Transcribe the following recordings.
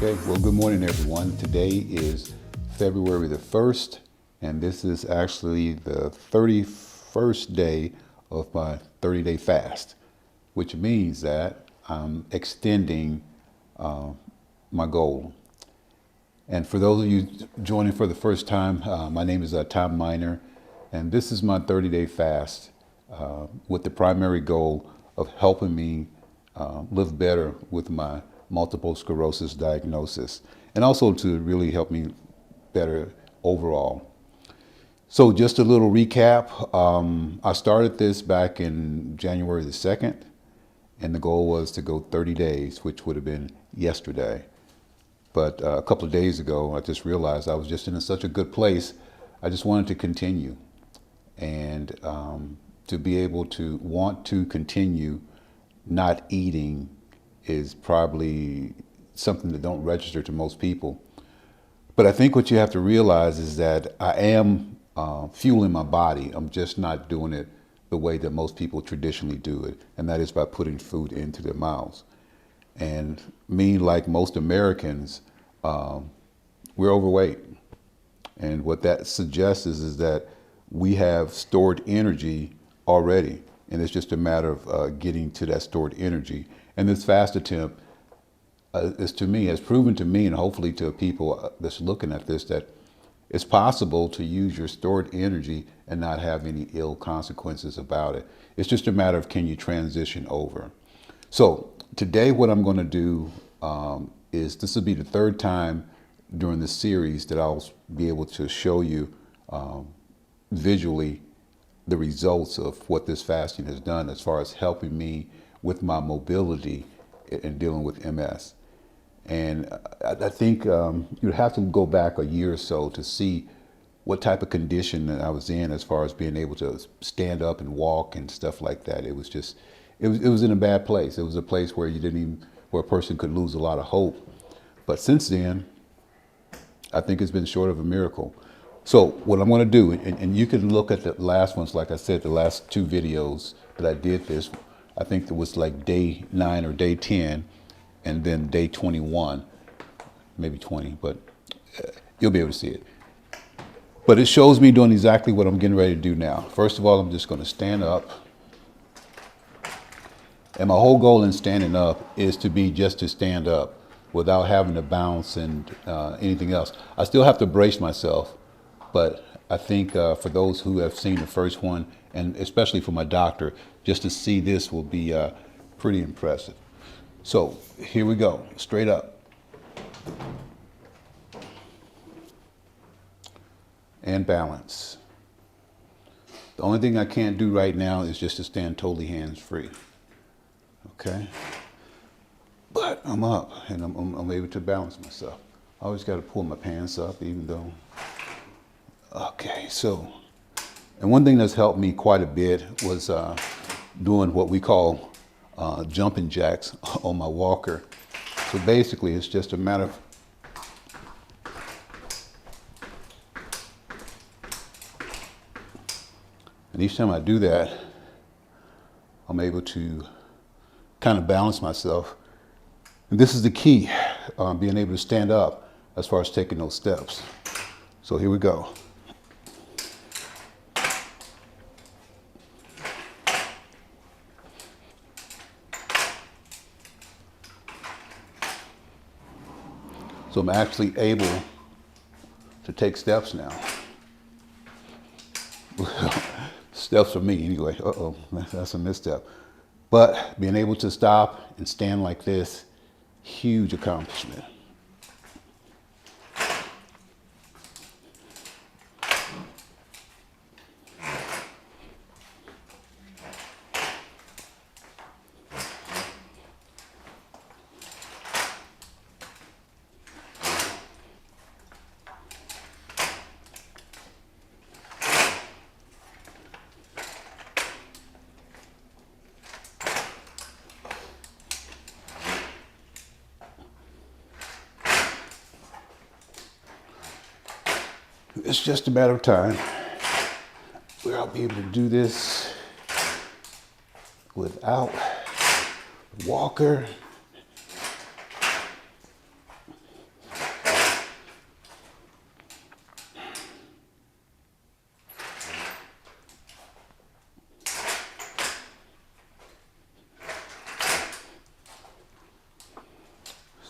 Okay, well, good morning, everyone. Today is February the 1st, and this is actually the 31st day of my 30-day fast, which means that I'm extending my goal. And for those of you joining for the first time, my name is Tom Miner, and this is my 30-day fast with the primary goal of helping me live better with my multiple sclerosis diagnosis, and also to really help me better overall. So just a little recap. I started this back in January the 2nd, and the goal was to go 30 days, which would have been yesterday. But a couple of days ago, I just realized I was just in such a good place. I just wanted to continue, and to be able to want to continue not eating is probably something that don't register to most people. But I think what you have to realize is that I am fueling my body. I'm just not doing it the way that most people traditionally do it, and that is by putting food into their mouths. And me, like most Americans, we're overweight. And what that suggests is that we have stored energy already. And it's just a matter of getting to that stored energy. And this fast attempt is, to me, has proven to me, and hopefully to people that's looking at this, that it's possible to use your stored energy and not have any ill consequences about it. It's just a matter of, can you transition over? So today what I'm going to do is, this will be the third time during this series that I'll be able to show you visually the results of what this fasting has done as far as helping me with my mobility in dealing with MS. And I think you'd have to go back a year or so to see what type of condition that I was in as far as being able to stand up and walk and stuff like that. It was just, it was in a bad place. It was a place where where a person could lose a lot of hope. But since then, I think it's been short of a miracle. So what I'm going to do, and you can look at the last ones, like I said, the last two videos that I did this, I think it was like day 9 or day 10, and then day 21, maybe 20, but you'll be able to see it. But it shows me doing exactly what I'm getting ready to do now. First of all, I'm just going to stand up. And my whole goal in standing up is to be just to stand up without having to bounce and anything else. I still have to brace myself, but I think for those who have seen the first one, and especially for my doctor, just to see this will be pretty impressive. So here we go, straight up. And balance. The only thing I can't do right now is just to stand totally hands-free. Okay? But I'm up, and I'm able to balance myself. I always got to pull my pants up, even though. Okay, so, and one thing that's helped me quite a bit was doing what we call jumping jacks on my walker. So basically, it's just a matter of and each time I do that, I'm able to kind of balance myself. And this is the key, being able to stand up as far as taking those steps. So here we go. So I'm actually able to take steps now. Steps for me anyway. Uh-oh, that's a misstep. But being able to stop and stand like this, huge accomplishment. It's just a matter of time where I'll be able to do this without walker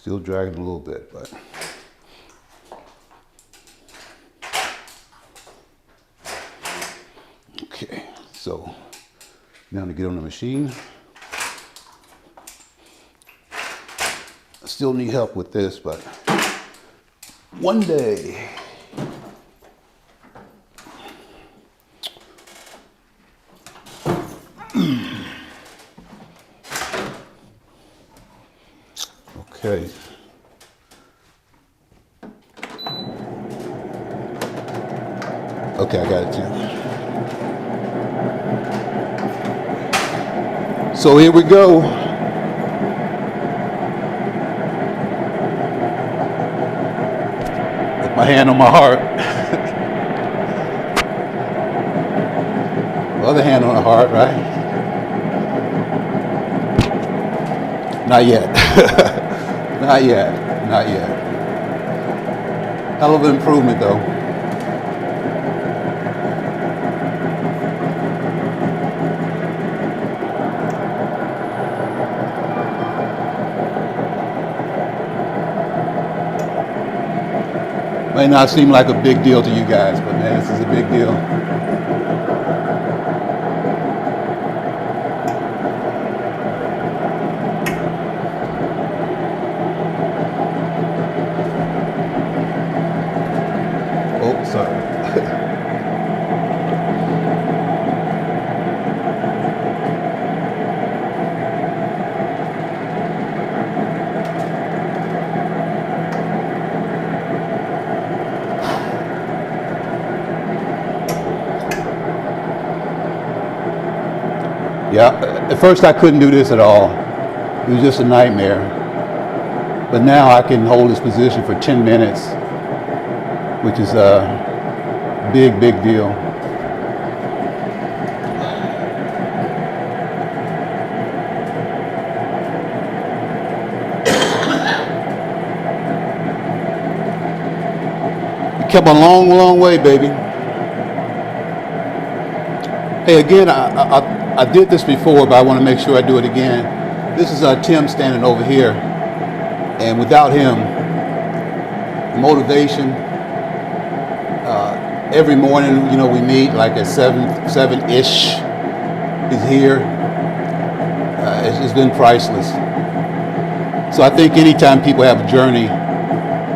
Still dragging a little bit, but. Okay, so now to get on the machine. I still need help with this, but one day. Okay. Okay, I got it too. So here we go. With my hand on my heart. Other hand on the heart, right? Not yet. Not yet. Not yet. Hell of an improvement though. May not seem like a big deal to you guys, but man, this is a big deal. Oh, sorry. Yeah, at first I couldn't do this at all. It was just a nightmare. But now I can hold this position for 10 minutes, which is a big, big deal. You kept a long, long way, baby. Hey, again, I did this before, but I want to make sure I do it again. This is Tim standing over here. And without him, the motivation, every morning, you know, we meet like at 7-ish. He's here. It's been priceless. So I think anytime people have a journey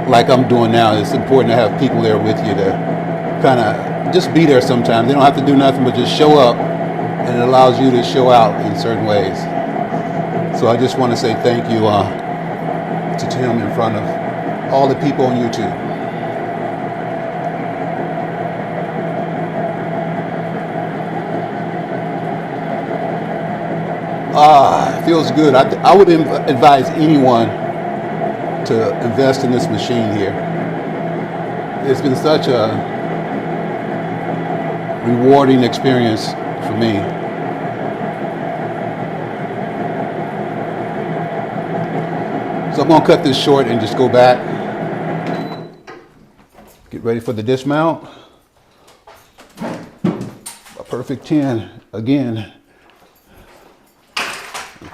like I'm doing now, it's important to have people there with you to kind of just be there sometimes. They don't have to do nothing but just show up, and it allows you to show out in certain ways. So I just want to say thank you to Tim in front of all the people on YouTube. It feels good. I would advise anyone to invest in this machine here. It's been such a rewarding experience for me. So I'm going to cut this short and just go back. Get ready for the dismount. A perfect 10 again.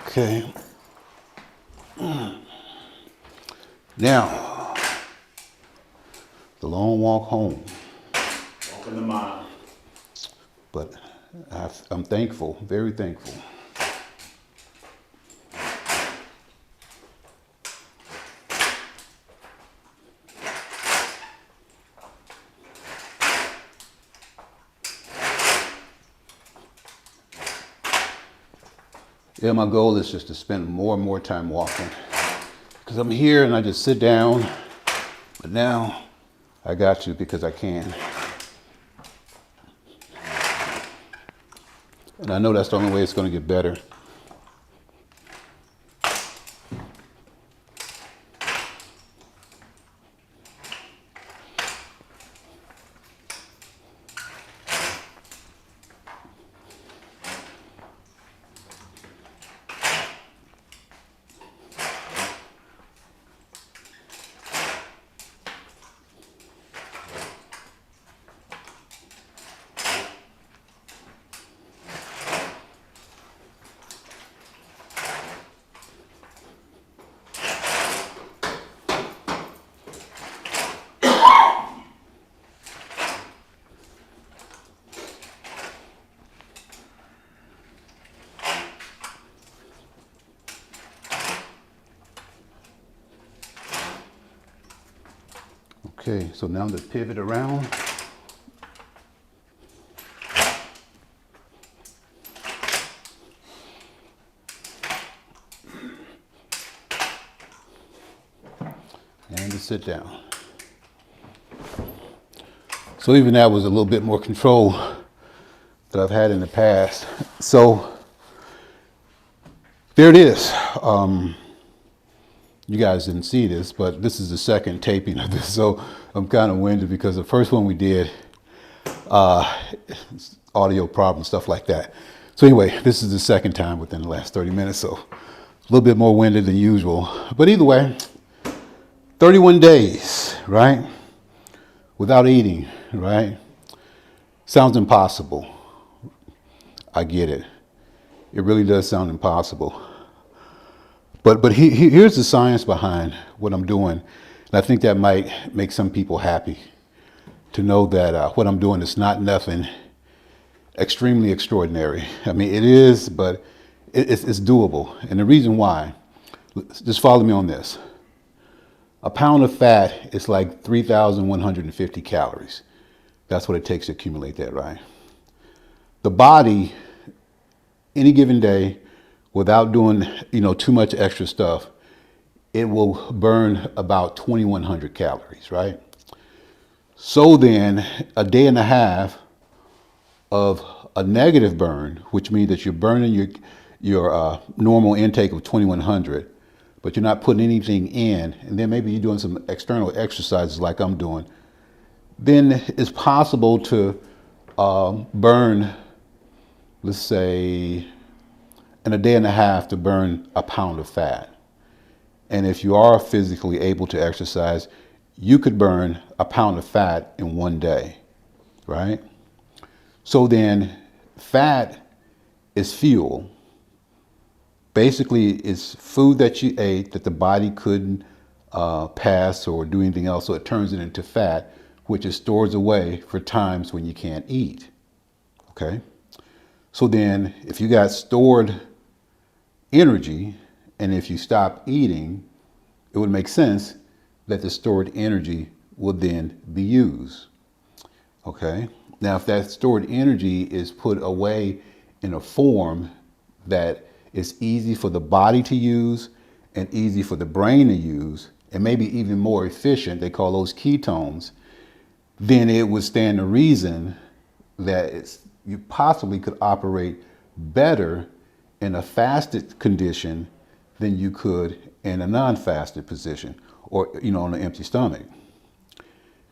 Okay. Now, the long walk home. Walking the mile. But I'm thankful, very thankful. Yeah, my goal is just to spend more and more time walking. Because I'm here and I just sit down. But now I got to because I can. And I know that's the only way it's going to get better. Okay, so now to pivot around. And to sit down. So even that was a little bit more control that I've had in the past. So there it is. You guys didn't see this, but this is the second taping of this. So I'm kind of winded because the first one we did, audio problems, stuff like that. So anyway, this is the second time within the last 30 minutes. So a little bit more winded than usual. But either way, 31 days, right? Without eating, right? Sounds impossible. I get it. It really does sound impossible. But here's the science behind what I'm doing. And I think that might make some people happy to know that what I'm doing is not nothing extremely extraordinary. I mean, it is, but it's doable. And the reason why, just follow me on this. A pound of fat is like 3,150 calories. That's what it takes to accumulate that, right? The body, any given day, without doing, too much extra stuff, it will burn about 2,100 calories, right? So then, a day and a half of a negative burn, which means that you're burning your normal intake of 2,100, but you're not putting anything in, and then maybe you're doing some external exercises like I'm doing, then it's possible to burn, let's say, in a day and a half to burn a pound of fat. And if you are physically able to exercise, you could burn a pound of fat in one day, right? So then fat is fuel. Basically, it's food that you ate that the body couldn't pass or do anything else, so it turns it into fat, which it stores away for times when you can't eat, okay? So then if you got stored energy, and if you stop eating, it would make sense that the stored energy will then be used. Okay? Now, if that stored energy is put away in a form that is easy for the body to use and easy for the brain to use, and maybe even more efficient, they call those ketones, then it would stand to reason that you possibly could operate better in a fasted condition than you could in a non-fasted position or, on an empty stomach.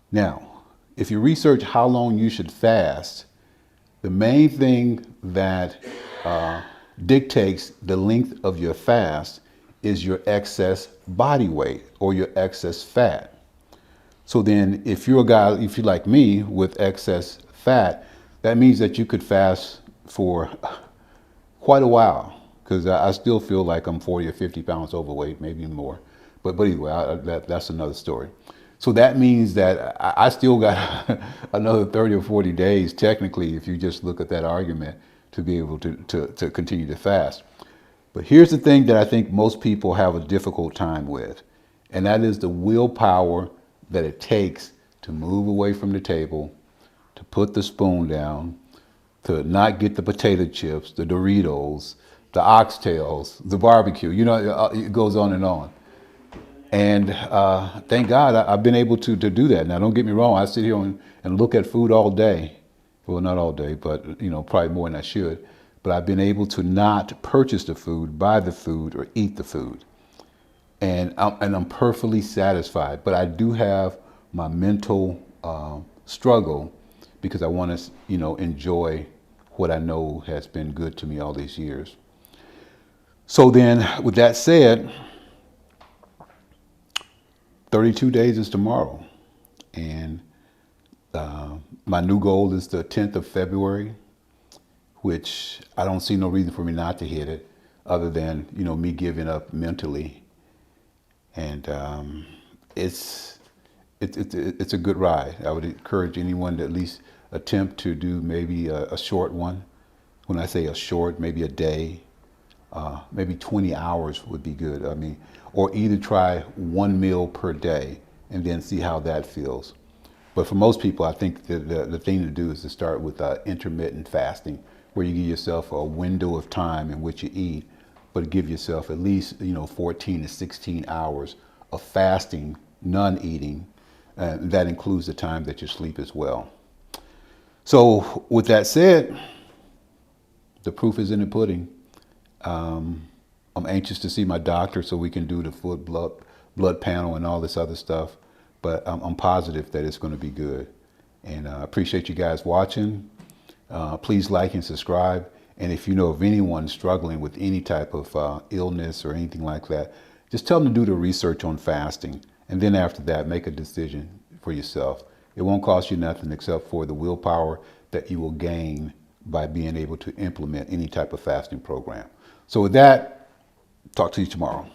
Now, if you research how long you should fast, the main thing that dictates the length of your fast is your excess body weight or your excess fat. So then if you're a guy, if you're like me with excess fat, that means that you could fast for quite a while, because I still feel like I'm 40 or 50 pounds overweight, maybe more. But anyway, that's another story. So that means that I still got another 30 or 40 days, technically, if you just look at that argument, to be able to continue to fast. But here's the thing that I think most people have a difficult time with, and that is the willpower that it takes to move away from the table, to put the spoon down, to not get the potato chips, the Doritos, the oxtails, the barbecue. It goes on and on. And thank God I've been able to do that. Now, don't get me wrong. I sit here and look at food all day. Well, not all day, but probably more than I should. But I've been able to not purchase the food, buy the food, or eat the food. And I'm perfectly satisfied. But I do have my mental struggle, because I want to, enjoy what I know has been good to me all these years. So then, with that said, 32 days is tomorrow. And my new goal is the 10th of February, which I don't see no reason for me not to hit it, other than, me giving up mentally. And it's a good ride. I would encourage anyone to at least attempt to do maybe a short one. When I say a short, maybe a day, maybe 20 hours would be good. I mean, or either try one meal per day, and then see how that feels. But for most people, I think the thing to do is to start with intermittent fasting, where you give yourself a window of time in which you eat, but give yourself at least 14 to 16 hours of fasting, non-eating. That includes the time that you sleep as well. So with that said, the proof is in the pudding. I'm anxious to see my doctor so we can do the full blood panel and all this other stuff. But I'm positive that it's going to be good. And I appreciate you guys watching. Please like and subscribe. And if you know of anyone struggling with any type of illness or anything like that, just tell them to do the research on fasting. And then after that, make a decision for yourself. It won't cost you nothing except for the willpower that you will gain by being able to implement any type of fasting program. So with that, talk to you tomorrow.